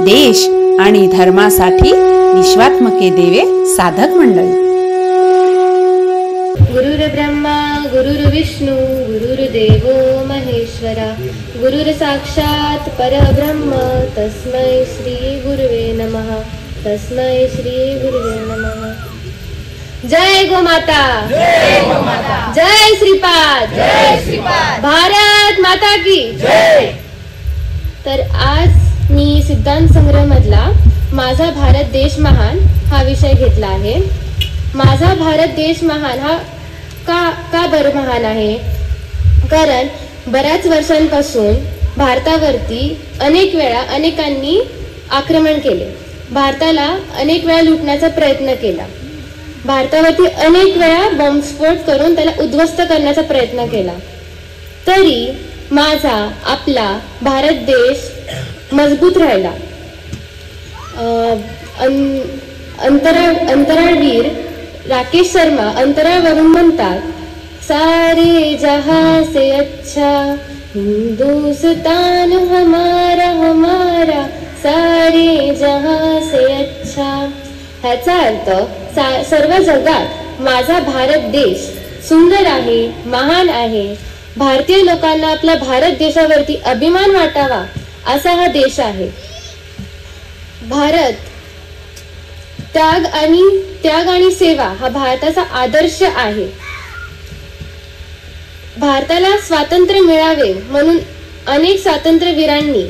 देश आणि धर्मासाठी विश्वात्मके देवे साधक मंडळी. गुरुर्ब्रह्मा गुरुर्विष्णू गुरुर्देवो महेश्वरा गुरुर्साक्षात् परब्रह्म तस्मै श्री गुरुवे नमः. तस्मै श्री गुरुवे नमः. जय गोमाता, जय गोमाता, जय श्रीपाद, जय श्रीपाद, भारत माता की जय. तर आज मी सिद्धांत संग्रह मधला माझा भारत देश महान हा विषय घेतला आहे. माझा भारत देश महान हा का बरं महान आहे? कारण बऱ्याच वर्षांपासून भारतावरती अनेक वेळा अनेकांनी आक्रमण केले. भारताला अनेक वेळा लुटण्याचा प्रयत्न केला. भारतावरती अनेक वेळा बॉम्बस्फोट करून त्याला उद्ध्वस्त करण्याचा प्रयत्न केला. तरी माझा आपला भारत देश मजबूत राहिला. अंतराळवीर राकेश शर्मा अंतराळवरून म्हणतात, सारे जहां से अच्छा हिंदुस्तान हमारा हमारा, सारे जहां से अच्छा. ह्याचा अर्थ सर्व जगात माझा भारत देश सुंदर आहे, महान आहे. भारतीय लोकांना आपल्या भारत देशावरती अभिमान वाटावा असा हा देश आहे. भारत त्याग आणि सेवा हा भारताचा आदर्श आहे. भारताला स्वातंत्र्य मिळावे म्हणून अनेक स्वातंत्र्यवीरांनी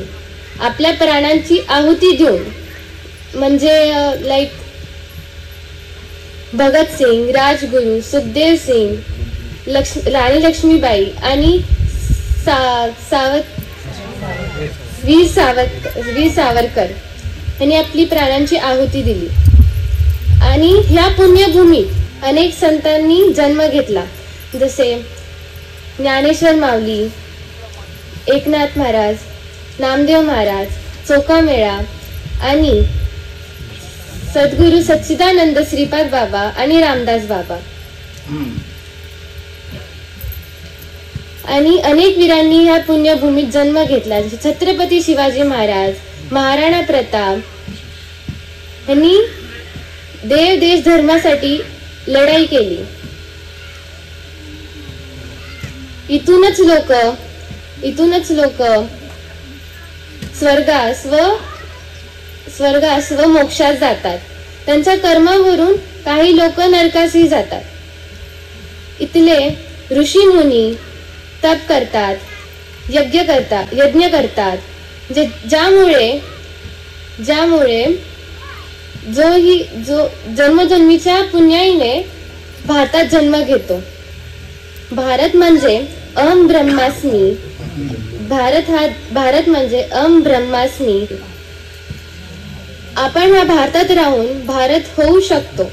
आपल्या प्राणांची आहुती देऊन, म्हणजे लाईक भगतसिंग, राजगुरू, सुखदेव सिंग, राणी लक्ष्मीबाई आणि वीर सावरकर यांनी आपली प्राणांची आहुती दिली. आणि ह्या पुण्यभूमीत अनेक संतांनी जन्म घेतला, जसे ज्ञानेश्वर माऊली, एकनाथ महाराज, नामदेव महाराज, चोखामेळा आणि सद्गुरू सच्चिदानंद श्रीपाद बाबा आणि रामदास बाबा. आणि अनेक वीरांनी ह्या पुण्यभूमीत जन्म घेतला, जसे छत्रपती शिवाजी महाराज, महाराणा प्रताप यांनी देव देश धर्मासाठी लढाई केली. इथूनच लोक स्वर्गास व मोक्षात जातात. त्यांच्या कर्मावरून काही लोक नरकासही जातात. इथले ऋषी मुनी तप करतात, यज्ञ करतात, ज्यामुळे जो जन्मजन्मीच्या पुण्याईने भारतात जन्म घेतो. भारत म्हणजे अहम ब्रह्मास्मी. भारत म्हणजे अहम ब्रह्मास्मी. आपण ह्या भारतात राहून भारत होऊ शकतो.